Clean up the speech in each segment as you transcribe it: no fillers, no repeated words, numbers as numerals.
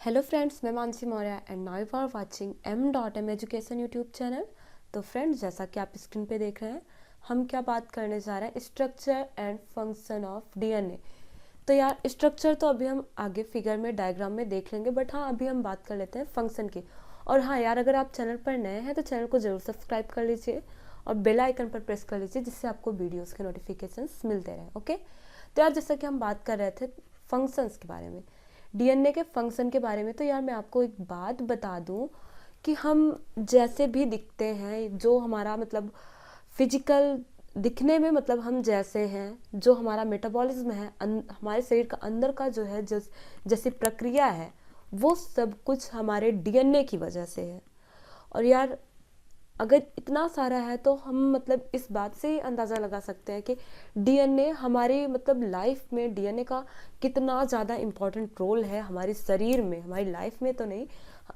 Hello friends, मैं Mansi Maurya and now you are watching m.m education YouTube channel. तो friends, जैसा कि आप स्क्रीन पे देख रहे हैं, हम क्या बात करने जा रहे हैं, structure and function of DNA. तो यार, स्ट्रक्चर तो अभी हम आगे फिगर में डायग्राम में देख लेंगे, बट हाँ, अभी हम बात कर लेते हैं फंक्शन की। और हाँ यार, अगर आप चैनल पर नए हैं तो चैनल को जरूर सब्सक्राइब कर लीजिए और बेल आइकन पर प्रेस कर लीजिए, जिससे आपको वीडियोज़ के नोटिफिकेशंस मिलते रहें। ओके, तो यार, जैसा कि हम बात कर रहे थे फंक्शंस के बारे में, डीएनए के फंक्शन के बारे में, तो यार मैं आपको एक बात बता दूं कि हम जैसे भी दिखते हैं, जो हमारा मतलब फिजिकल दिखने में, मतलब हम जैसे हैं, जो हमारा मेटाबॉलिज्म है, हमारे शरीर का अंदर का जो है, जैसी प्रक्रिया है, वो सब कुछ हमारे डीएनए की वजह से है। और यार, अगर इतना सारा है तो हम मतलब इस बात से ही अंदाज़ा लगा सकते हैं कि डीएनए हमारी मतलब लाइफ में, डीएनए का कितना ज़्यादा इम्पोर्टेंट रोल है हमारे शरीर में, हमारी लाइफ में तो नहीं,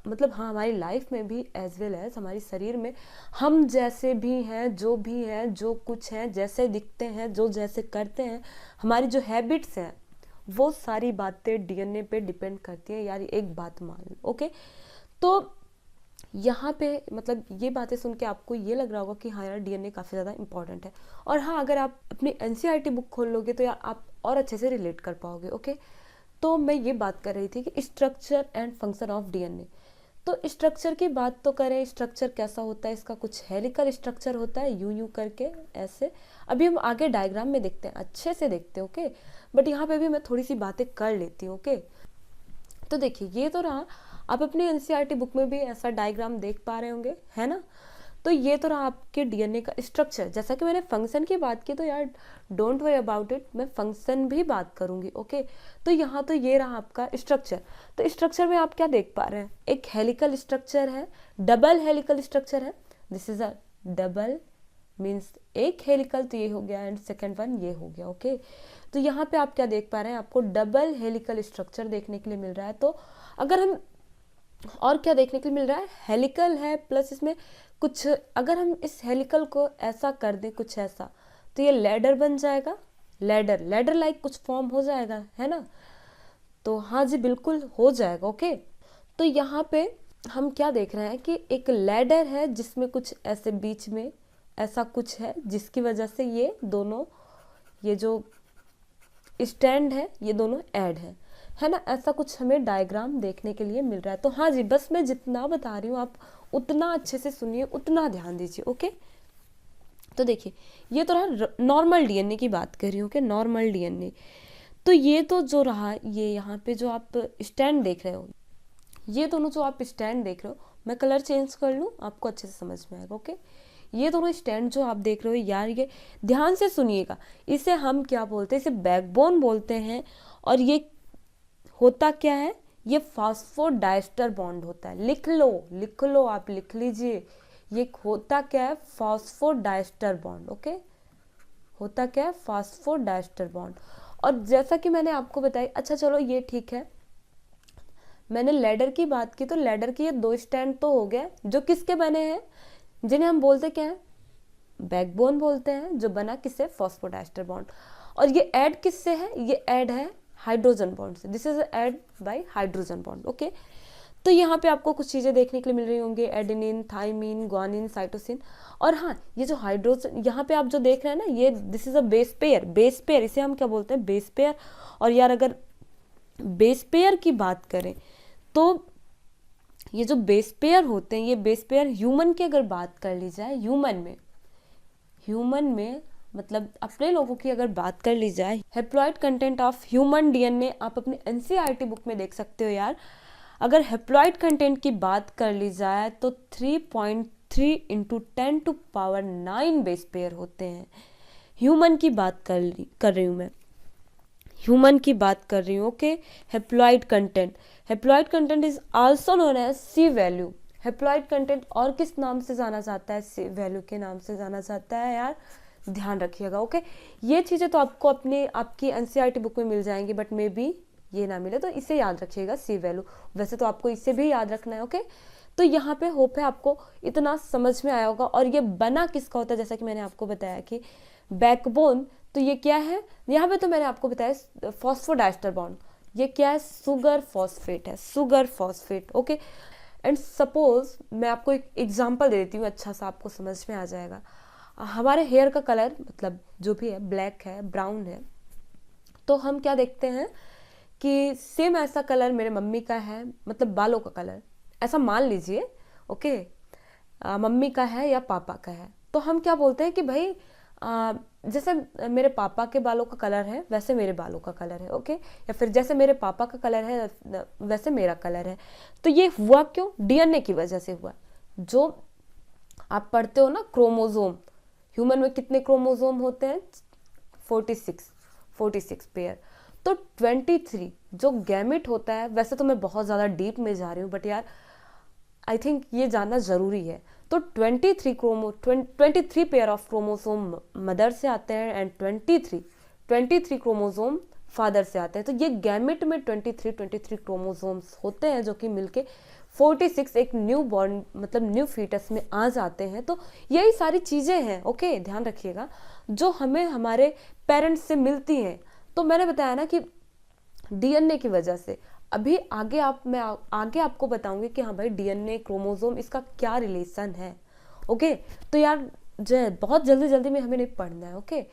मतलब हाँ, हमारी लाइफ में भी एज वेल एज हमारी शरीर में। हम जैसे भी हैं, जो भी हैं, जो कुछ हैं, जैसे दिखते हैं, जो जैसे करते हैं, हमारी जो हैबिट्स हैं, वो सारी बातें डीएनए पे डिपेंड करती हैं। यार, एक बात मान लो। ओके, तो यहाँ पे मतलब ये बातें सुन के आपको ये लग रहा होगा कि हाँ यार, डीएनए काफ़ी ज़्यादा इंपॉर्टेंट है। और हाँ, अगर आप अपनी एनसीईआरटी बुक खोल लोगे तो यार आप और अच्छे से रिलेट कर पाओगे। ओके, तो मैं ये बात कर रही थी कि structure and function of DNA. तो स्ट्रक्चर की बात तो करें, स्ट्रक्चर कैसा होता है, इसका कुछ हेलिकल स्ट्रक्चर होता है, यूं यूं करके ऐसे। अभी हम आगे डायग्राम में देखते हैं, अच्छे से देखते हैं। ओके, बट यहाँ पे भी मैं थोड़ी सी बातें कर लेती हूँ। ओके, तो देखिए, ये तो रहा, आप अपनी एनसीईआरटी बुक में भी ऐसा डायग्राम देख पा रहे होंगे, है ना। तो ये तो रहा आपके डीएनए का स्ट्रक्चर। जैसा कि मैंने फंक्शन की बात की, तो यार डोंट वरी अबाउट इट, मैं फंक्शन भी बात करूंगी। ओके, तो यहाँ तो ये रहा आपका स्ट्रक्चर। तो स्ट्रक्चर में आप क्या देख पा रहे हैं, एक हेलिकल स्ट्रक्चर है, डबल हेलिकल स्ट्रक्चर है। This is a double means एक हेलिकल, तो ये हो गया, एंड सेकेंड वन ये हो गया। ओके, तो यहाँ पे आप क्या देख पा रहे हैं, आपको डबल हेलिकल स्ट्रक्चर देखने के लिए मिल रहा है। तो अगर हम और क्या देखने के लिए मिल रहा है, हेलिकल है प्लस इसमें कुछ, अगर हम इस हेलिकल को ऐसा कर दें, कुछ ऐसा, तो ये लैडर बन जाएगा। लैडर लैडर लाइक कुछ फॉर्म हो जाएगा, है ना। तो हाँ जी, बिल्कुल हो जाएगा। ओके, तो यहाँ पे हम क्या देख रहे हैं कि एक लैडर है जिसमें कुछ ऐसे बीच में ऐसा कुछ है, जिसकी वजह से ये दोनों, ये जो स्टैंड है, ये दोनों ऐड है ना। ऐसा कुछ हमें डायग्राम देखने के लिए मिल रहा है। तो हाँ जी, बस मैं जितना बता रही हूँ आप उतना अच्छे से सुनिए, उतना ध्यान दीजिए। ओके, तो देखिए, ये तो रहा नॉर्मल डीएनए की बात कर रही हूँ कि नॉर्मल डीएनए। तो ये तो जो रहा, ये यहाँ पे जो आप स्टैंड देख रहे हो, ये दोनों जो आप स्टैंड देख रहे हो, मैं कलर चेंज कर लूँ, आपको अच्छे से समझ में आएगा। ओके, ये दोनों स्टैंड जो आप देख रहे हो यार, ये ध्यान से सुनिएगा, इसे हम क्या बोलते हैं, इसे बैकबोन बोलते हैं। और ये होता क्या है, ये फॉस्फोडाइस्टर बॉन्ड होता है। लिख लो, लिख लो, आप लिख लीजिए, ये होता क्या है, फॉस्फोडाइस्टर बॉन्ड। ओके, होता क्या है, फॉस्फोडाइस्टर बॉन्ड। और जैसा कि मैंने आपको बताया, अच्छा चलो ये ठीक है, मैंने लैडर की बात की, तो लैडर के ये दो स्टैंड तो हो गए, जो किसके बने हैं, जिन्हें हम बोलते क्या है, बैकबोन बोलते हैं, जो बना किससे, फॉस्फोडाइस्टर बॉन्ड। और ये ऐड किससे है, ये ऐड है हाइड्रोजन बॉन्ड से। This is add bye hydrogen bond. Okay, तो यहाँ पे आपको कुछ चीज़ें देखने के लिए मिल रही होंगी, एडेनिन, थाइमिन, ग्वानिन, साइटोसिन। और हाँ, ये जो हाइड्रोजन यहाँ पे आप जो देख रहे हैं ना, ये this is a base pair. Base pair इसे हम क्या बोलते हैं, बेस पेयर। और यार, अगर बेस पेयर की बात करें तो ये जो बेस पेयर होते हैं, ये बेस पेयर ह्यूमन की अगर बात कर ली जाए, ह्यूमन में मतलब अपने लोगों की अगर बात कर ली जाए, haploid content of human DNA आप अपनी एनसीईआरटी बुक में देख सकते हो यार। अगर हेप्लॉइड कंटेंट की बात कर ली जाए तो 3.3 इंटू 10⁹ बेस पेयर होते हैं। ह्यूमन की बात कर रही हूँ मैं, ह्यूमन की बात कर रही हूँ। Okay, haploid content is also known as C value. Haploid content और किस नाम से जाना जाता है, सी वैल्यू के नाम से जाना जाता है यार, ध्यान रखिएगा। ओके, ये चीज़ें तो आपको अपने आपकी एनसीईआरटी बुक में मिल जाएंगी, बट मे बी ये ना मिले, तो इसे याद रखिएगा, सी वैल्यू। वैसे तो आपको इसे भी याद रखना है। ओके, तो यहाँ पे होप है आपको इतना समझ में आया होगा। और ये बना किसका होता है, जैसा कि मैंने आपको बताया कि बैकबोन, तो ये क्या है, यहाँ पे तो मैंने आपको बताया फॉस्फोडाइस्टर बॉन्ड। ये क्या है, सुगर फॉस्फेट है, sugar phosphate. Okay, and suppose मैं आपको एक एग्जांपल दे देती हूँ, अच्छा सा आपको समझ में आ जाएगा। हमारे हेयर का कलर मतलब जो भी है, ब्लैक है, ब्राउन है, तो हम क्या देखते हैं कि सेम ऐसा कलर मेरे मम्मी का है, मतलब बालों का कलर ऐसा मान लीजिए। ओके, मम्मी का है या पापा का है, तो हम क्या बोलते हैं कि भाई जैसे मेरे पापा के बालों का कलर है वैसे मेरे बालों का कलर है। ओके, या फिर जैसे मेरे पापा का कलर है वैसे मेरा कलर है। तो ये हुआ क्यों, डीएनए की वजह से हुआ। जो आप पढ़ते हो ना क्रोमोजोम, ह्यूमन में कितने क्रोमोजोम होते हैं, 46 पेयर। तो 23 जो गैमेट होता है, वैसे तो मैं बहुत ज़्यादा डीप में जा रही हूँ बट यार आई थिंक ये जानना ज़रूरी है। तो 23 पेयर ऑफ क्रोमोसोम मदर से आते हैं एंड 23 क्रोमोसोम फादर से आते हैं। तो ये गैमेट में 23 क्रोमोसोम्स होते हैं जो कि मिलके 46 एक न्यू बॉर्न मतलब न्यू फीटस में आ जाते हैं। तो यही सारी चीज़ें हैं, ओके, ध्यान रखिएगा, जो हमें हमारे पेरेंट्स से मिलती हैं। तो मैंने बताया ना कि डीएनए की वजह से। अभी मैं आगे आपको बताऊंगी कि हाँ भाई डीएनए क्रोमोसोम इसका क्या रिलेशन है। ओके, तो यार जो है बहुत जल्दी जल्दी में हमें नहीं पढ़ना है। ओके,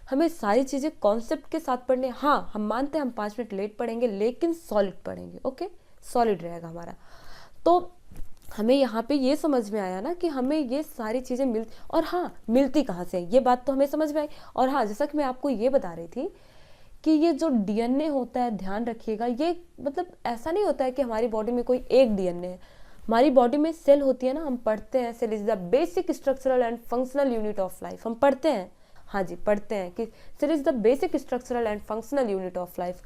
हमें सारी चीज़ें कॉन्सेप्ट के साथ पढ़ने। हाँ, हम मानते हैं हम 5 मिनट लेट पढ़ेंगे लेकिन सॉलिड पढ़ेंगे। ओके, सॉलिड रहेगा हमारा। तो हमें यहाँ पे ये समझ में आया ना कि हमें ये सारी चीज़ें और हाँ मिलती कहाँ से, ये बात तो हमें समझ में आई। और हाँ, जैसा कि मैं आपको ये बता रही थी कि ये जो डीएनए होता है, ध्यान रखिएगा, ये मतलब ऐसा नहीं होता है कि हमारी बॉडी में कोई एक डीएनए है। हमारी बॉडी में सेल होती है ना, हम पढ़ते हैं cell is the basic structural and functional unit of life. हम पढ़ते हैं, हाँ जी पढ़ते हैं कि cell is the basic structural and functional unit of life.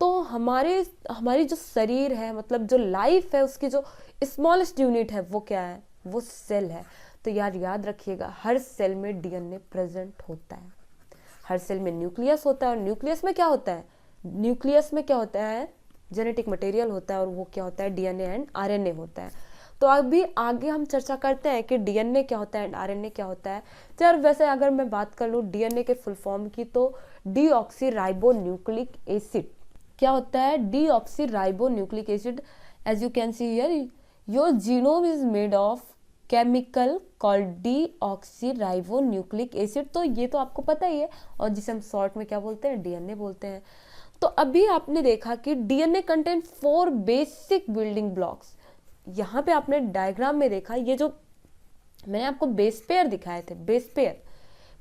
तो हमारी जो शरीर है, मतलब जो लाइफ है, उसकी जो स्मॉलेस्ट यूनिट है वो क्या है, वो सेल है। तो यार याद रखिएगा, हर सेल में डीएनए प्रेजेंट होता है। हर सेल में न्यूक्लियस होता है और न्यूक्लियस में क्या होता है, जेनेटिक मटेरियल होता है, और वो क्या होता है, डीएनए एंड आरएनए होता है। तो अभी आगे हम चर्चा करते हैं कि डीएनए क्या होता है एंड आरएनए क्या होता है। तो यार वैसे अगर मैं बात कर लूँ डीएनए के फुल फॉर्म की, तो डीऑक्सीराइबोन्यूक्लिक एसिड। क्या होता है, deoxyribonucleic acid. As you can see here, your genome is made of chemical called deoxyribonucleic acid. तो ये तो आपको पता ही है, और जिसे हम शॉर्ट में क्या बोलते हैं, डीएनए बोलते हैं। तो अभी आपने देखा कि DNA contain 4 basic building blocks. यहाँ पे आपने डायग्राम में देखा, ये जो मैंने आपको बेस पेयर दिखाए थे,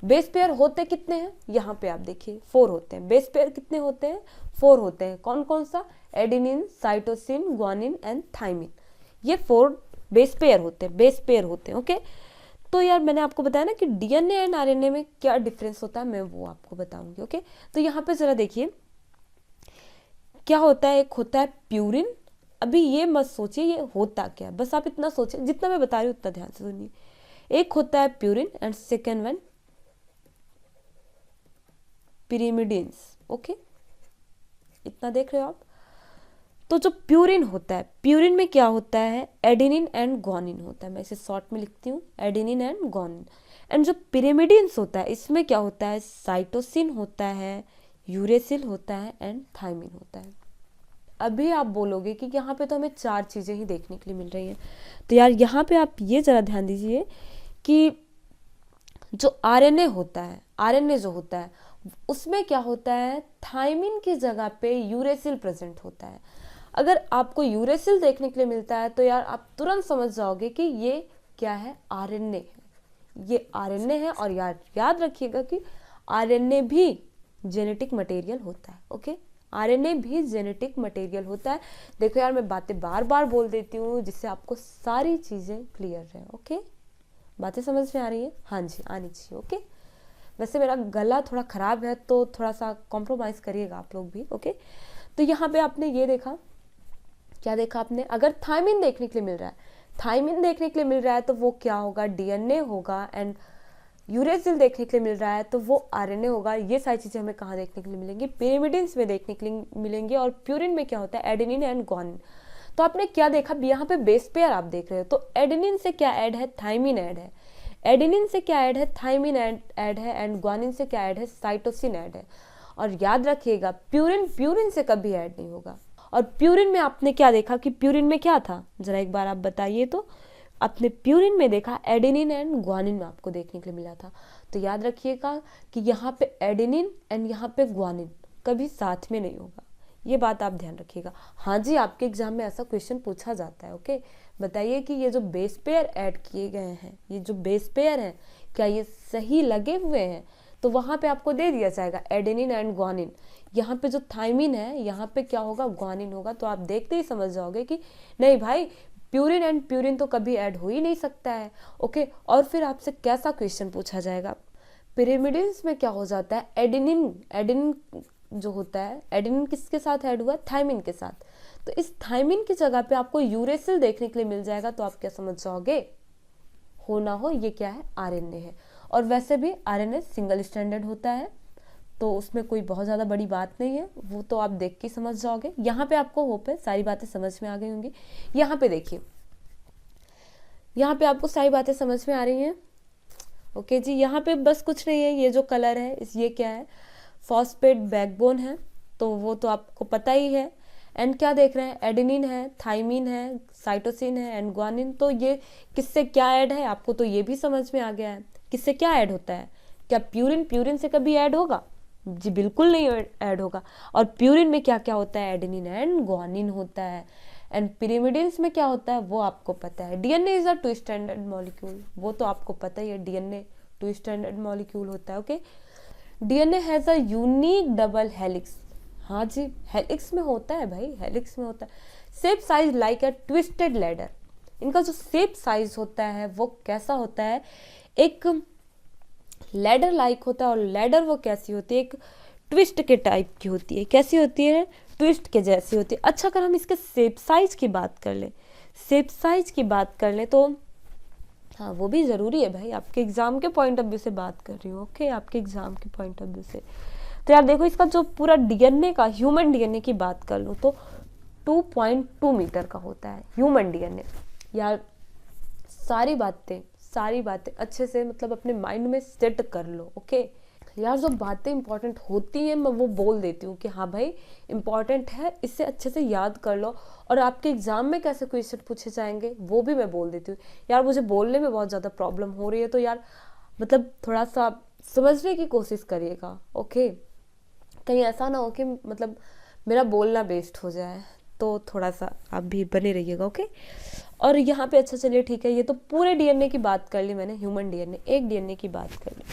बेस पेयर होते कितने हैं, यहाँ पे आप देखिए 4 होते हैं। बेस पेयर कितने होते हैं, 4 होते हैं। कौन कौन सा, adenine, cytosine, guanine and thymine. ये 4 बेस पेयर होते हैं। ओके, तो यार मैंने आपको बताया ना कि डीएनए एंड आरएनए में क्या डिफरेंस होता है, मैं वो आपको बताऊंगी। ओके, तो यहाँ पे जरा देखिए क्या होता है। एक होता है प्यूरिन। अभी ये मत सोचिए ये होता क्या है, बस आप इतना सोचिए, जितना मैं बता रही हूँ उतना ध्यान से सुनिए। एक होता है purine and second one pyrimidines. Okay, इतना देख रहे हो आप। तो जो प्यूरिन होता है, प्यूरिन में क्या होता है, एडेनिन एंड ग्वानिन होता है। मैं इसे शॉर्ट में लिखती हूँ, एडेनिन एंड ग्वानिन। एंड जो पिरिमिडिन्स होता है, इसमें क्या होता है, साइटोसिन होता है, यूरेसिल होता है एंड थाइमिन होता है। अभी आप बोलोगे कि यहाँ पे तो हमें 4 चीज़ें ही देखने के लिए मिल रही हैं। तो यार यहाँ पे आप ये ज़रा ध्यान दीजिए कि जो आरएनए होता है, आरएनए जो होता है उसमें क्या होता है, थाइमिन की जगह पे यूरेसिल प्रेजेंट होता है। अगर आपको यूरेसिल देखने के लिए मिलता है तो यार आप तुरंत समझ जाओगे कि ये क्या है, आरएनए है। ये आरएनए है। और यार याद रखिएगा कि आरएनए भी जेनेटिक मटेरियल होता है। ओके, आरएनए भी जेनेटिक मटेरियल होता है। देखो यार मैं बातें बार बार बोल देती हूँ जिससे आपको सारी चीज़ें क्लियर रहे। ओके, बातें समझ में आ रही है, हाँ जी आनी चाहिए। ओके, वैसे मेरा गला थोड़ा ख़राब है तो थोड़ा सा कॉम्प्रोमाइज़ करिएगा आप लोग भी। ओके, तो यहाँ पे आपने ये देखा, क्या देखा आपने, अगर थाइमिन देखने के लिए मिल रहा है तो वो क्या होगा, डीएनए होगा। एंड यूरेसिल देखने के लिए मिल रहा है तो वो आरएनए होगा। ये सारी चीज़ें हमें कहाँ देखने के लिए मिलेंगी, पिरिमिडिन्स में देखने के लिए मिलेंगी। और प्यूरिन में क्या होता है, एडेनिन एंड ग्वानिन। तो आपने क्या देखा, यहाँ पे बेस पेयर आप देख रहे हो, तो एडेनिन से क्या ऐड है, थाइमिन ऐड है। एडेनिन से क्या ऐड है, थाइमिन ऐड है। एंड ग्वानिन से क्या ऐड है, साइटोसिन ऐड है। और याद रखिएगा प्यूरिन प्यूरिन से कभी ऐड नहीं होगा। और प्यूरिन में आपने क्या देखा कि प्यूरिन में क्या था, जरा एक बार आप बताइए। तो आपने प्यूरिन में देखा एडेनिन एंड ग्वानिन में आपको देखने के लिए मिला था। तो याद रखिएगा कि यहाँ पे एडेनिन एंड यहाँ पे ग्वानिन कभी साथ में नहीं होगा, ये बात आप ध्यान रखिएगा। हाँ जी, आपके एग्जाम में ऐसा क्वेश्चन पूछा जाता है। ओके, बताइए कि ये जो बेस पेयर ऐड किए गए हैं, ये जो बेस पेयर हैं, क्या ये सही लगे हुए हैं? तो वहाँ पे आपको दे दिया जाएगा एडेनिन एंड ग्वानिन। यहाँ पे जो थाइमिन है, यहाँ पे क्या होगा, ग्वानिन होगा। तो आप देखते ही समझ जाओगे कि नहीं भाई, प्यूरिन एंड प्यूरिन तो कभी ऐड हो ही नहीं सकता है। ओके, और फिर आपसे कैसा क्वेश्चन पूछा जाएगा, पिरिमिडिन्स में क्या हो जाता है, एडेनिन एडेनिन जो होता है, एडेनिन किसके साथ ऐड हुआ है, थाइमिन के साथ। तो इस थाइमिन की जगह पे आपको यूरेसिल देखने के लिए मिल जाएगा। तो आप क्या समझ जाओगे, हो ना हो ये क्या है, आरएनए है। और वैसे भी आरएनए सिंगल स्टैंडर्ड होता है, तो उसमें कोई बहुत ज़्यादा बड़ी बात नहीं है, वो तो आप देख के समझ जाओगे। यहाँ पे आपको होप है सारी बातें समझ में आ गई होंगी। यहाँ पे देखिए, यहाँ पे आपको सारी बातें समझ में आ रही हैं। ओके जी, यहाँ पे बस कुछ नहीं है, ये जो कलर है ये क्या है, फॉस्फेट बैकबोन है, तो वो तो आपको पता ही है। एंड क्या देख रहे हैं, एडेनिन है, थाइमिन है, साइटोसिन है एंड ग्वानिन। तो ये किससे क्या ऐड है, आपको तो ये भी समझ में आ गया है किससे क्या ऐड होता है। क्या प्यूरिन प्यूरिन से कभी ऐड होगा, जी बिल्कुल नहीं ऐड होगा। और प्यूरिन में क्या क्या होता है, एडेनिन एंड ग्वानिन होता है। एंड पिरिमिडिन्स में क्या होता है वो आपको पता है। DNA is a two standard molecule, वो तो आपको पता ही है, डीएनए टू स्टैंडर्ड मॉलिक्यूल होता है। Okay, DNA has a unique double helix. हाँ जी, हेलिक्स में होता है भाई, हेलिक्स में होता है। शेप साइज लाइक अ ट्विस्टेड लैडर। इनका जो शेप साइज होता है वो कैसा होता है, एक लैडर लाइक होता है। और लैडर वो कैसी होती है, एक ट्विस्ट के टाइप की होती है। कैसी होती है, ट्विस्ट के जैसी होती है। अच्छा, अगर हम इसके शेप साइज की बात कर लें, शेप साइज की बात कर लें तो हाँ वो भी ज़रूरी है भाई, आपके एग्जाम के पॉइंट ऑफ व्यू से बात कर रही हूँ। ओके, आपके एग्जाम के पॉइंट ऑफ व्यू से। तो यार देखो, इसका जो पूरा डीएनए का, ह्यूमन डीएनए की बात कर लूँ तो 2.2 मीटर का होता है ह्यूमन डीएनए। यार सारी बातें अच्छे से मतलब अपने माइंड में सेट कर लो। ओके यार, जो बातें इंपॉर्टेंट होती हैं मैं वो बोल देती हूँ कि हाँ भाई इंपॉर्टेंट है, इससे अच्छे से याद कर लो। और आपके एग्जाम में कैसे क्वेश्चन पूछे जाएंगे वो भी मैं बोल देती हूँ। यार मुझे बोलने में बहुत ज़्यादा प्रॉब्लम हो रही है, तो यार मतलब थोड़ा सा समझने की कोशिश करिएगा। ओके, कहीं ऐसा ना हो कि मतलब मेरा बोलना वेस्ट हो जाए, तो थोड़ा सा आप भी बने रहिएगा। ओके, और यहाँ पे अच्छा चलिए ठीक है, ये तो पूरे डीएनए की बात कर ली मैंने, ह्यूमन डीएनए, एक डीएनए की बात कर ली।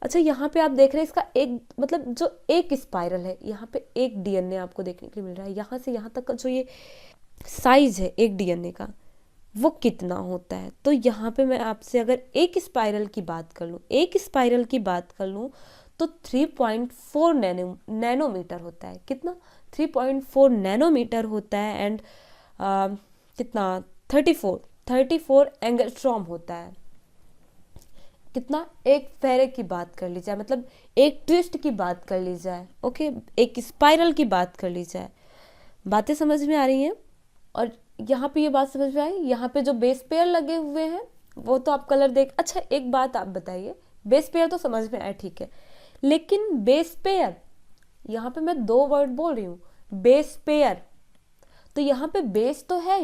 अच्छा, यहाँ पे आप देख रहे हैं इसका एक मतलब जो एक स्पाइरल है, यहाँ पे एक डीएनए आपको देखने के लिए मिल रहा है। यहाँ से यहाँ तक का जो ये साइज है एक डीएनए का वो कितना होता है। तो यहाँ पे मैं आपसे अगर एक स्पाइरल की बात कर लूँ तो 3.4 नैनोमीटर होता है। कितना, 3.4 नैनोमीटर होता है। एंड कितना, 34 एंगस्ट्रॉम होता है। कितना, एक फेरे की बात कर ली जाए, मतलब एक ट्विस्ट की बात कर ली जाए। ओके, एक स्पाइरल की बात कर ली जाए। बातें समझ में आ रही हैं। और यहाँ पे ये बात समझ में आई, यहाँ पे जो बेस पेयर लगे हुए हैं वो तो आप कलर देख। अच्छा एक बात आप बताइए, बेस पेयर तो समझ में आया ठीक है, लेकिन बेस पेयर, यहाँ पे मैं 2 वर्ड बोल रही हूँ, बेस पेयर। तो यहाँ पे बेस तो है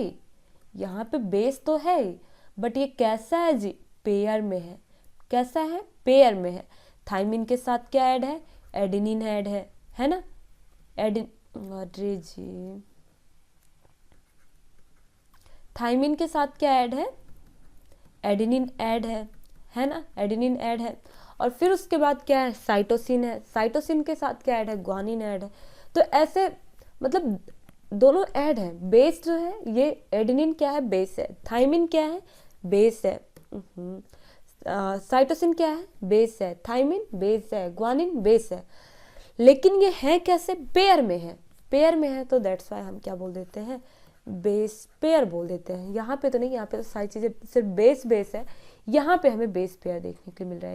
ही, बट ये कैसा है जी, पेयर में है। कैसा है, पेयर में है। थाइमिन के साथ क्या ऐड है, एडेनिन ऐड है ना, अरे जी, थाइमिन के साथ क्या ऐड है, एडेनिन ऐड है ना, एडेनिन ऐड है। और फिर उसके बाद क्या है, साइटोसिन है, साइटोसिन के साथ क्या ऐड है, ग्वानिन ऐड है। तो ऐसे मतलब दोनों ऐड है। बेस जो है ये एडेनिन क्या है, बेस है। थाइमिन क्या है, बेस है। साइटोसिन क्या है, बेस है। थाइमिन बेस है, ग्वानिन बेस है। लेकिन ये है कैसे, पेयर में है, तो दैट्स वाई हम क्या बोल देते हैं, बेस पेयर बोल देते हैं। यहाँ पे तो नहीं, यहाँ पे तो सारी चीज़ें सिर्फ बेस है। यहाँ पे हमें बेस पेयर देखने के लिए मिल रहा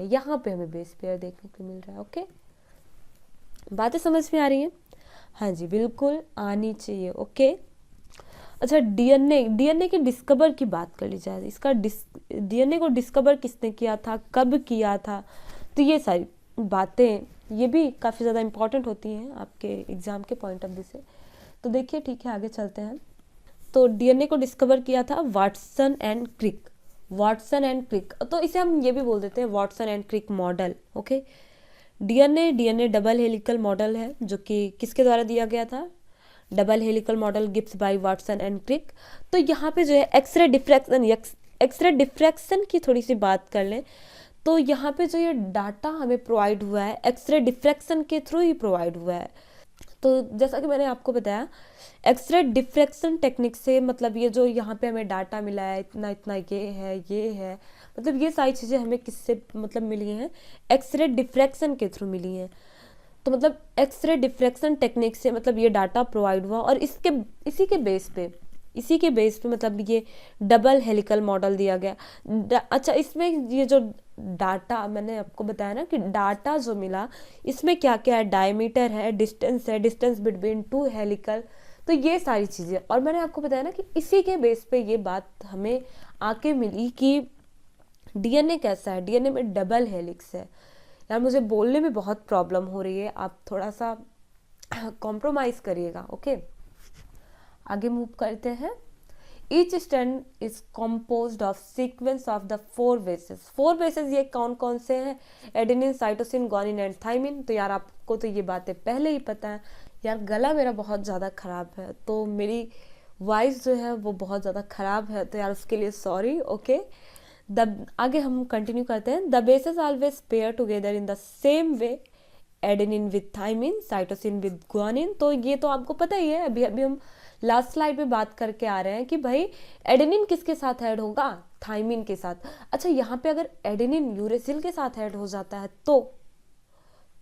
है, ओके, बातें समझ में आ रही हैं। हाँ जी बिल्कुल आनी चाहिए। ओके, अच्छा डीएनए की डिस्कवर की बात कर ली जाए, इसका डीएनए को डिस्कवर किसने किया था, कब किया था, तो ये सारी बातें ये भी काफ़ी ज़्यादा इंपॉर्टेंट होती हैं आपके एग्ज़ाम के पॉइंट ऑफ व्यू से। तो देखिए ठीक है, आगे चलते हैं। तो डीएनए को डिस्कवर किया था Watson and Crick. Watson and Crick, तो इसे हम ये भी बोल देते हैं Watson and Crick model. Okay, DNA double helical model है जो कि किसके द्वारा दिया गया था? Double helical model gives by Watson and Crick. तो यहाँ पे जो है एक्सरे डिफ्रैक्शन की थोड़ी सी बात कर लें तो यहाँ पे जो ये डाटा हमें प्रोवाइड हुआ है एक्सरे डिफ्रैक्शन के थ्रू ही प्रोवाइड हुआ है। तो जैसा कि मैंने आपको बताया, एक्सरे डिफ्रैक्शन टेक्निक से मतलब ये जो यहाँ पे हमें डाटा मिला है इतना इतना ये है मतलब ये सारी चीज़ें हमें किससे मतलब मिली हैं? एक्सरे डिफ्रैक्शन के थ्रू मिली हैं। तो मतलब एक्सरे डिफ्रैक्शन टेक्निक से मतलब ये डाटा प्रोवाइड हुआ और इसी के बेस पे मतलब ये डबल हेलिकल मॉडल दिया गया। अच्छा, इसमें ये जो डाटा मैंने आपको बताया ना कि डाटा जो मिला इसमें क्या क्या है? डायमीटर है, डिस्टेंस बिटवीन टू हेलिकल, तो ये सारी चीज़ें। और मैंने आपको बताया ना कि इसी के बेस पे ये बात हमें आके मिली कि डीएनए कैसा है, डीएनए में डबल हेलिक्स है। यार मुझे बोलने में बहुत प्रॉब्लम हो रही है, आप थोड़ा सा कॉम्प्रोमाइज़ करिएगा। ओके, आगे मूव करते हैं। Each strand is composed of sequence of the 4 bases. 4 bases ये कौन कौन से हैं? Adenine, cytosine, guanine and thymine. तो यार आपको तो ये बातें पहले ही पता है। यार गला मेरा बहुत ज़्यादा ख़राब है तो मेरी वॉइस जो है वो बहुत ज़्यादा ख़राब है, तो यार उसके लिए सॉरी। ओके, आगे हम कंटिन्यू करते हैं। The bases always pair together in the same way, adenine with thymine, cytosine with guanine. तो ये तो आपको पता ही है, अभी हम लास्ट स्लाइड में बात करके आ रहे हैं कि भाई एडेनिन किसके साथ ऐड होगा? थाइमिन के साथ। अच्छा, यहाँ पे अगर एडेनिन यूरेसिल के साथ ऐड हो जाता है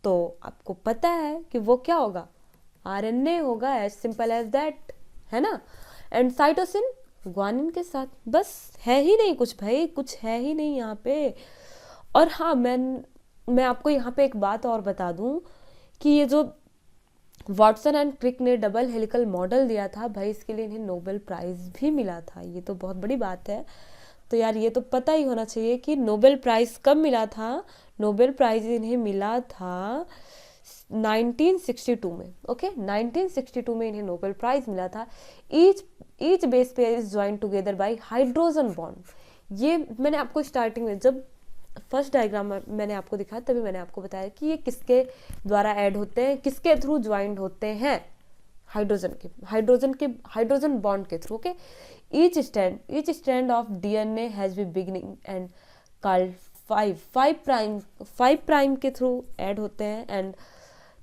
तो आपको पता है कि वो क्या होगा? आरएनए होगा, एज सिंपल एज दैट, है ना। एंड साइटोसिन ग्वानिन के साथ, बस है ही नहीं कुछ भाई, कुछ है ही नहीं यहाँ पे। और हाँ, मैं आपको यहाँ पे एक बात और बता दूँ कि ये जो वाटसन एंड क्रिक ने डबल हेलिकल मॉडल दिया था भाई, इसके लिए इन्हें नोबेल प्राइज़ भी मिला था। ये तो बहुत बड़ी बात है। तो यार ये तो पता ही होना चाहिए कि नोबेल प्राइज़ कब मिला था। नोबेल प्राइज़ इन्हें मिला था 1962 में। ओके, 1962 में इन्हें नोबेल प्राइज़ मिला था। Each base pair is join together by hydrogen bond. ये मैंने आपको स्टार्टिंग में जब फर्स्ट डायग्राम मैंने आपको दिखाया तभी मैंने आपको बताया कि ये किसके द्वारा ऐड होते हैं, किसके थ्रू ज्वाइंट होते हैं? हाइड्रोजन बॉन्ड के through. Okay, each strand of DNA has B beginning and called 5 prime के थ्रू ऐड होते हैं एंड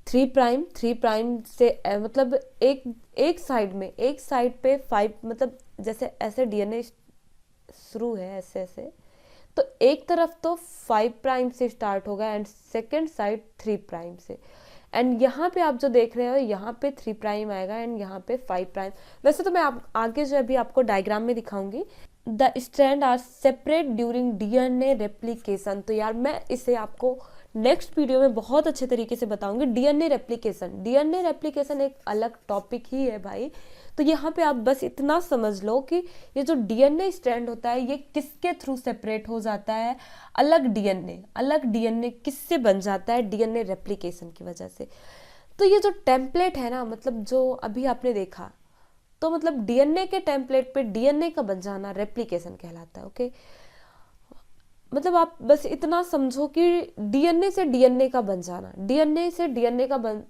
3 प्राइम से मतलब एक साइड पे 5 मतलब जैसे ऐसे डीएनए शुरू है ऐसे तो एक तरफ तो 5 प्राइम से स्टार्ट होगा एंड सेकेंड साइड 3 प्राइम से। एंड यहाँ पे आप जो देख रहे हो यहाँ पे 3 प्राइम आएगा एंड यहाँ पे 5 प्राइम। वैसे तो मैं आगे जो अभी आपको डायग्राम में दिखाऊंगी। The strand are separate during DNA replication. तो यार मैं इसे आपको नेक्स्ट वीडियो में बहुत अच्छे तरीके से बताऊंगी। डीएनए रेप्लिकेशन एक अलग टॉपिक ही है भाई। तो यहाँ पे आप बस इतना समझ लो कि ये जो डीएनए स्ट्रैंड होता है ये किसके थ्रू सेपरेट हो जाता है? अलग डीएनए किससे बन जाता है? डीएनए रेप्लिकेशन की वजह से। तो ये जो टेम्पलेट है ना, मतलब जो अभी आपने देखा, तो मतलब डीएनए के टेम्पलेट पे डीएनए का बन जाना रेप्लिकेशन कहलाता है। ओके, मतलब आप बस इतना समझो कि डीएनए से डीएनए का बन जाना,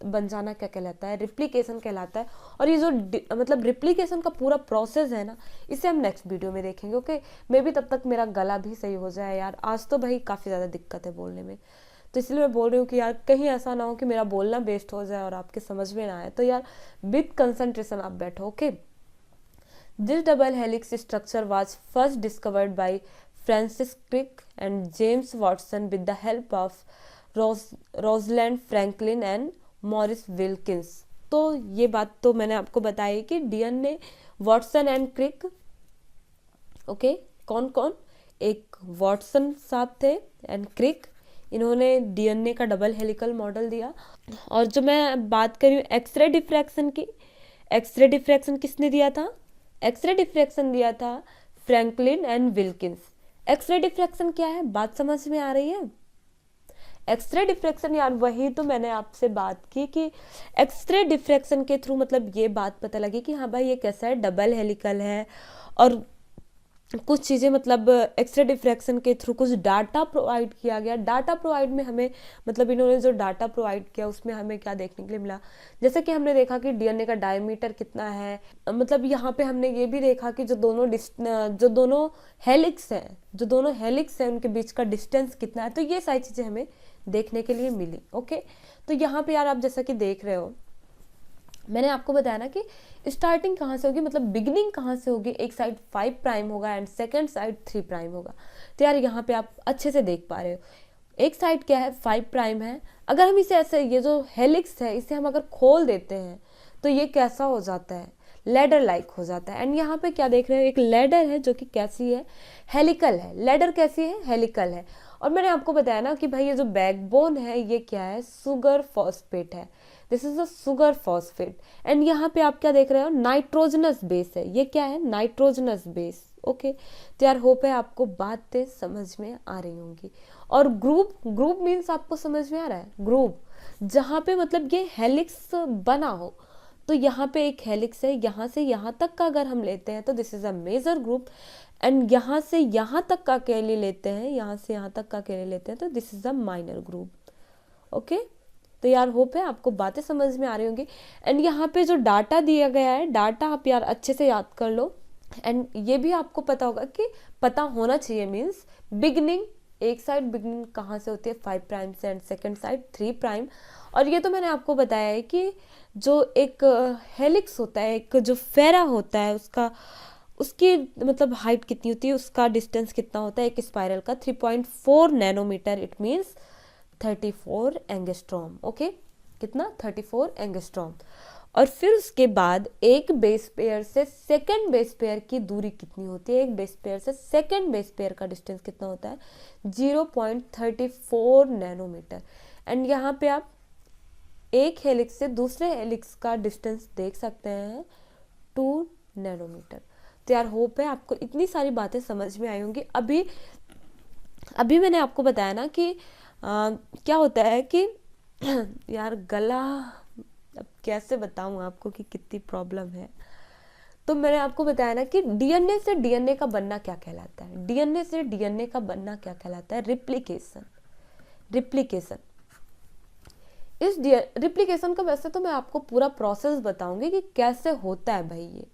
बन जाना क्या कहलाता है? रेप्लिकेशन कहलाता है। और ये जो मतलब रेप्लिकेशन का पूरा प्रोसेस है ना, इसे हम नेक्स्ट वीडियो में देखेंगे। ओके, मे भी तब तक मेरा गला भी सही हो जाए। यार आज तो भाई काफ़ी ज़्यादा दिक्कत है बोलने में, तो इसलिए मैं बोल रही हूँ कि यार कहीं ऐसा ना हो कि मेरा बोलना वेस्ट हो जाए और आपके समझ में ना आए। तो यार विथ कंसंट्रेशन आप बैठो। Okay, this double helix structure was first discovered by Francis Crick and James Watson with the help of Rosalind Franklin and Maurice Wilkins। तो ये बात तो मैंने आपको बताई कि DNA Watson and Crick. Okay, कौन कौन? एक वॉटसन साहब थे एंड क्रिक, इन्होंने डीएनए का डबल हेलिकल मॉडल दिया। और जो मैं बात कर रही हूँ एक्सरे डिफ्रैक्शन की, एक्सरे डिफ्रैक्शन किसने दिया था? एक्सरे डिफ्रैक्शन दिया था Franklin and Wilkins. X ray diffraction क्या है? बात समझ में आ रही है? एक्सरे डिफ्रैक्शन, यार वही तो मैंने आपसे बात की कि एक्सरे डिफ्रैक्शन के थ्रू मतलब ये बात पता लगी कि हाँ भाई ये कैसा है, डबल हेलिकल है, और कुछ चीज़ें मतलब एक्सरे डिफ्रैक्शन के थ्रू कुछ डाटा प्रोवाइड किया गया। डाटा प्रोवाइड में हमें मतलब इन्होंने जो डाटा प्रोवाइड किया उसमें हमें क्या देखने के लिए मिला, जैसे कि हमने देखा कि डीएनए का डायमीटर कितना है, मतलब यहाँ पे हमने ये भी देखा कि जो दोनों हेलिक्स हैं उनके बीच का डिस्टेंस कितना है। तो ये सारी चीज़ें हमें देखने के लिए मिली। ओके, तो यहाँ पे यार आप जैसा कि देख रहे हो, मैंने आपको बताया ना कि स्टार्टिंग कहाँ से होगी, मतलब बिगिनिंग कहाँ से होगी। एक साइड 5 प्राइम होगा एंड सेकंड साइड 3 प्राइम होगा। तो यार यहाँ पे आप अच्छे से देख पा रहे हो, एक साइड क्या है 5 प्राइम है। अगर हम इसे ऐसे, ये जो हेलिक्स है इसे हम अगर खोल देते हैं तो ये कैसा हो जाता है, लेडर लाइक हो जाता है। एंड यहाँ पे क्या देख रहे हो, एक लेडर है जो कि कैसी है, हेलिकल है। लेडर कैसी है, हेलिकल है। और मैंने आपको बताया ना कि भाई ये जो बैकबोन है ये क्या है, सुगर फॉस्फेट है। This is a sugar phosphate. And यहाँ पे आप क्या देख रहे हो, नाइट्रोजनस बेस है। ये क्या है, नाइट्रोजनस बेस। ओके, तो यार होप है आपको बातें समझ में आ रही होंगी। और ग्रुप मीन्स आपको समझ में आ रहा है, ग्रुप जहाँ पे मतलब ये हेलिक्स बना हो। तो यहाँ पे एक हेलिक्स है, यहाँ से यहाँ तक का अगर हम लेते हैं तो this is a major group. And यहाँ से यहाँ तक का अकेले लेते हैं, यहाँ से यहाँ तक का अकेले लेते हैं तो this is a minor group. Okay, तो यार होप है आपको बातें समझ में आ रही होंगी। एंड यहाँ पे जो डाटा दिया गया है, डाटा आप यार अच्छे से याद कर लो। एंड ये भी आपको पता होगा कि पता होना चाहिए, मीन्स बिगनिंग, एक साइड बिगनिंग कहाँ से होती है, 5 प्राइम से, एंड सेकेंड साइड 3 प्राइम। और ये तो मैंने आपको बताया है कि जो एक हेलिक्स होता है, एक जो फेरा होता है, उसकी मतलब हाइट कितनी होती है, उसका डिस्टेंस कितना होता है एक स्पाइरल का, 3.4 nanometre, it means 34 angstrom. Okay, कितना, 34 एंगस्ट्रॉम। और फिर उसके बाद एक बेस पेयर से सेकंड बेस पेयर की दूरी कितनी होती है, एक बेस पेयर से सेकंड बेस पेयर का डिस्टेंस कितना होता है, 0.34 नैनोमीटर। एंड यहाँ पे आप एक हेलिक्स से दूसरे हेलिक्स का डिस्टेंस देख सकते हैं, 2 नैनोमीटर। तो यार होप है आपको इतनी सारी बातें समझ में आई होंगी। अभी मैंने आपको बताया ना कि क्या होता है कि यार गला, अब कैसे बताऊं आपको कि कितनी प्रॉब्लम है। तो मैंने आपको बताया ना कि डीएनए से डीएनए का बनना क्या कहलाता है, डीएनए से डीएनए का बनना क्या कहलाता है, रिप्लिकेशन। इस रिप्लिकेशन का वैसे तो मैं आपको पूरा प्रोसेस बताऊंगी कि कैसे होता है भाई ये।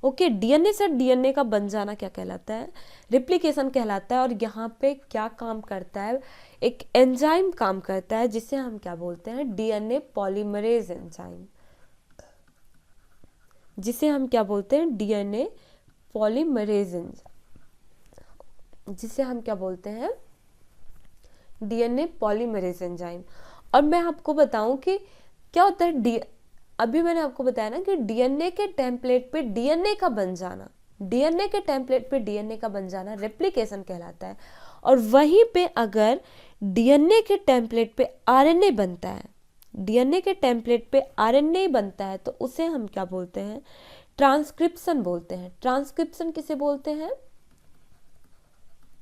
ओके, डीएनए से डीएनए का बन जाना क्या कहलाता है, रिप्लिकेशन कहलाता है। और यहाँ पे क्या काम करता है, एक एंजाइम काम करता है जिसे हम क्या बोलते हैं, डीएनए पॉलीमरेज एंजाइम, जिसे हम क्या बोलते हैं, डीएनए पॉलीमरेज एंजाइम, जिसे हम क्या बोलते हैं, डीएनए पॉलीमरेज एंजाइम। और मैं आपको बताऊं कि क्या होता है, अभी मैंने आपको बताया ना कि डीएनए के टेम्पलेट पे डीएनए का बन जाना, डीएनए के टेम्पलेट पे डीएनए का बन जाना रेप्लिकेशन कहलाता है। और वहीं पे अगर डीएनए के टेम्पलेट पे आरएनए बनता है, डीएनए के टेम्पलेट पे आरएनए बनता है तो उसे हम क्या बोलते हैं, ट्रांसक्रिप्शन बोलते हैं। ट्रांसक्रिप्शन किसे बोलते हैं,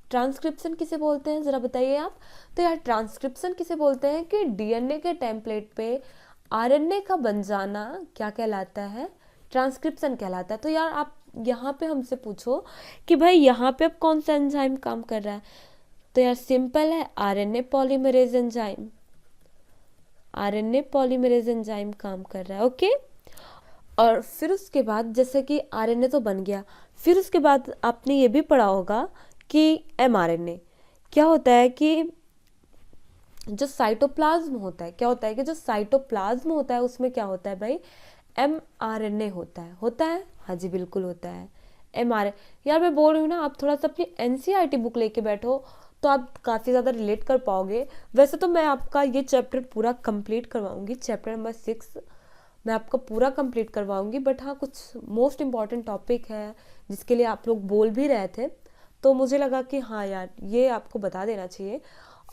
ट्रांसक्रिप्शन किसे बोलते हैं जरा बताइए आप। तो यार ट्रांसक्रिप्शन किसे बोलते हैं कि डीएनए के टेम्पलेट पे आरएनए का बन जाना क्या कहलाता है, ट्रांसक्रिप्शन कहलाता है। तो यार आप यहाँ पे हमसे पूछो कि भाई यहाँ पे अब कौन सा एंजाइम काम कर रहा है, तो यार सिंपल है, RNA polymerase enzyme, RNA polymerase enzyme काम कर रहा है। ओके, और फिर उसके बाद जैसे कि आरएनए तो बन गया, फिर उसके बाद आपने ये भी पढ़ा होगा कि एमआरएनए क्या होता है, कि जो साइटोप्लाज्म होता है, क्या होता है कि जो साइटोप्लाज्म होता है उसमें क्या होता है भाई, एमआरएनए होता है। हाँ जी बिल्कुल होता है एमआरए। यार मैं बोल रही हूँ ना, आप थोड़ा सा अपनी एनसीईआरटी बुक लेके बैठो तो आप काफ़ी ज़्यादा रिलेट कर पाओगे। वैसे तो मैं आपका ये चैप्टर पूरा कंप्लीट करवाऊंगी, चैप्टर नंबर 6 मैं आपका पूरा कंप्लीट करवाऊंगी। बट हाँ, कुछ मोस्ट इम्पॉर्टेंट टॉपिक है जिसके लिए आप लोग बोल भी रहे थे, तो मुझे लगा कि हाँ यार ये आपको बता देना चाहिए।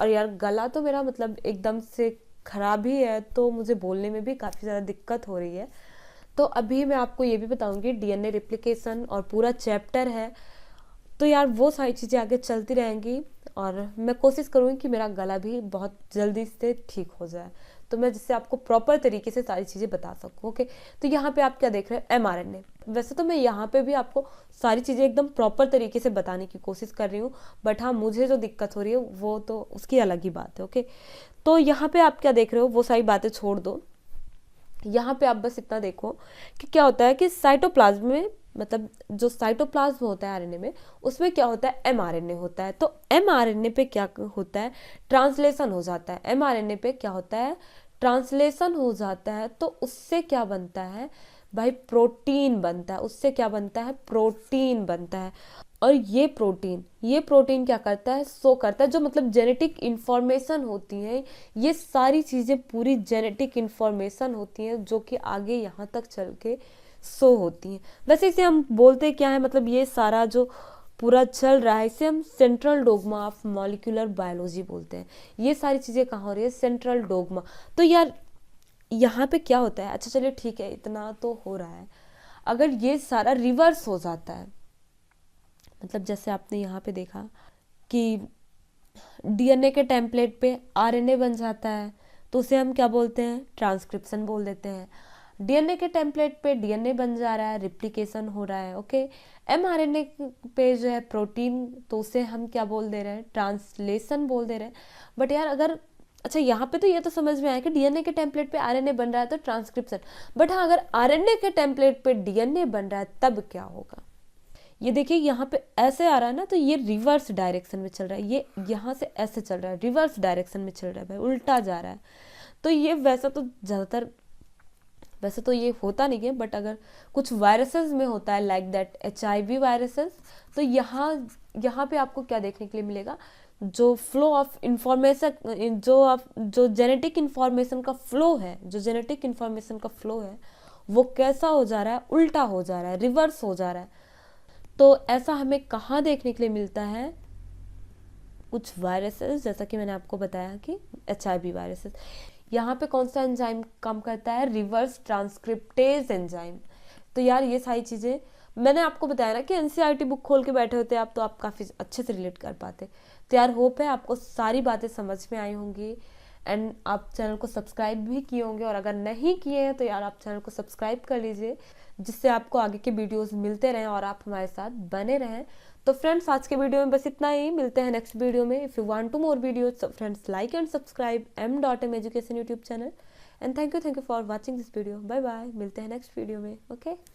और यार गला तो मेरा मतलब एकदम से ख़राब ही है, तो मुझे बोलने में भी काफ़ी ज़्यादा दिक्कत हो रही है। तो अभी मैं आपको ये भी बताऊंगी डीएनए रिप्लिकेशन और पूरा चैप्टर है, तो यार वो सारी चीज़ें आगे चलती रहेंगी। और मैं कोशिश करूँगी कि मेरा गला भी बहुत जल्दी से ठीक हो जाए, तो मैं जिससे आपको प्रॉपर तरीके से सारी चीज़ें बता सकूँ। ओके, तो यहाँ पे आप क्या देख रहे हैं, mRNA। वैसे तो मैं यहाँ पे भी आपको सारी चीज़ें एकदम प्रॉपर तरीके से बताने की कोशिश कर रही हूँ, बट हाँ मुझे जो दिक्कत हो रही है वो तो उसकी अलग ही बात है। ओके, तो यहाँ पे आप क्या देख रहे हो वो सारी बातें छोड़ दो। यहाँ पे आप बस इतना देखो कि क्या होता है कि साइटोप्लाज्म में, मतलब जो साइटोप्लाज्म होता है आरएनए में, उसमें क्या होता है, एमआरएनए होता है। तो एमआरएनए पे क्या होता है, ट्रांसलेशन हो जाता है। एमआरएनए पे क्या होता है, ट्रांसलेशन हो जाता है। तो उससे क्या बनता है भाई, प्रोटीन बनता है। उससे क्या बनता है, प्रोटीन बनता है। और ये प्रोटीन क्या करता है, शो करता है, जो मतलब जेनेटिक इंफॉर्मेशन होती है, ये सारी चीज़ें पूरी जेनेटिक इंफॉर्मेशन होती हैं जो कि आगे यहाँ तक चल के शो होती हैं। वैसे इसे हम बोलते क्या है, मतलब ये सारा जो पूरा चल रहा है इसे हम central dogma of molecular biology बोलते हैं। ये सारी चीज़ें कहाँ हो रही है, सेंट्रल डोगमा। तो यार यहाँ पे क्या होता है, अच्छा चलिए ठीक है, इतना तो हो रहा है। अगर ये सारा रिवर्स हो जाता है, मतलब जैसे आपने यहाँ पे देखा कि डीएनए के टेम्पलेट पे आरएनए बन जाता है, तो उसे हम क्या बोलते हैं, ट्रांसक्रिप्शन बोल देते हैं। डीएनए के टेम्पलेट पे डीएनए बन जा रहा है, रिप्लिकेशन हो रहा है। ओके, एमआरएनए पे जो है प्रोटीन, तो उसे हम क्या बोल दे रहे हैं, ट्रांसलेशन बोल दे रहे हैं। बट यार अगर, अच्छा यहाँ पे तो ये तो समझ में आया कि डीएनए के टेम्पलेट पे आरएनए बन रहा है तो ट्रांसक्रिप्शन। बट हाँ, अगर आरएनए के टेम्पलेट पे डीएनए बन रहा है तब क्या होगा। ये देखिए यहाँ पे ऐसे आ रहा है ना, तो ये रिवर्स डायरेक्शन में चल रहा है। ये यहाँ से ऐसे चल रहा है, रिवर्स डायरेक्शन में चल रहा है भाई, उल्टा जा रहा है। तो ये वैसा तो ज़्यादातर, वैसे तो ये होता नहीं है, बट अगर कुछ वायरसेस में होता है लाइक दैट HIV वायरसेस, तो यहाँ पे आपको क्या देखने के लिए मिलेगा, जो फ्लो ऑफ इंफॉर्मेशन, जो जेनेटिक इंफॉर्मेशन का फ्लो है, जो जेनेटिक इंफॉर्मेशन का फ्लो है वो कैसा हो जा रहा है, उल्टा हो जा रहा है, रिवर्स हो जा रहा है। तो ऐसा हमें कहाँ देखने के लिए मिलता है, कुछ वायरसेस, जैसा कि मैंने आपको बताया कि HIV वायरसेस। यहाँ पे कौन सा एंजाइम काम करता है, रिवर्स ट्रांसक्रिप्टेज एंजाइम। तो यार ये सारी चीज़ें मैंने आपको बताया ना कि NCERT बुक खोल के बैठे होते आप तो आप काफ़ी अच्छे से रिलेट कर पाते। तो यार होप है आपको सारी बातें समझ में आई होंगी, एंड आप चैनल को सब्सक्राइब भी किए होंगे, और अगर नहीं किए हैं तो यार आप चैनल को सब्सक्राइब कर लीजिए, जिससे आपको आगे के वीडियोस मिलते रहें और आप हमारे साथ बने रहें। तो फ्रेंड्स आज के वीडियो में बस इतना ही, मिलते हैं नेक्स्ट वीडियो में। If you want to more videos, so friends like and subscribe m.m education YouTube channel, and thank you for watching this video. Bye bye, मिलते हैं नेक्स्ट वीडियो में। ओके।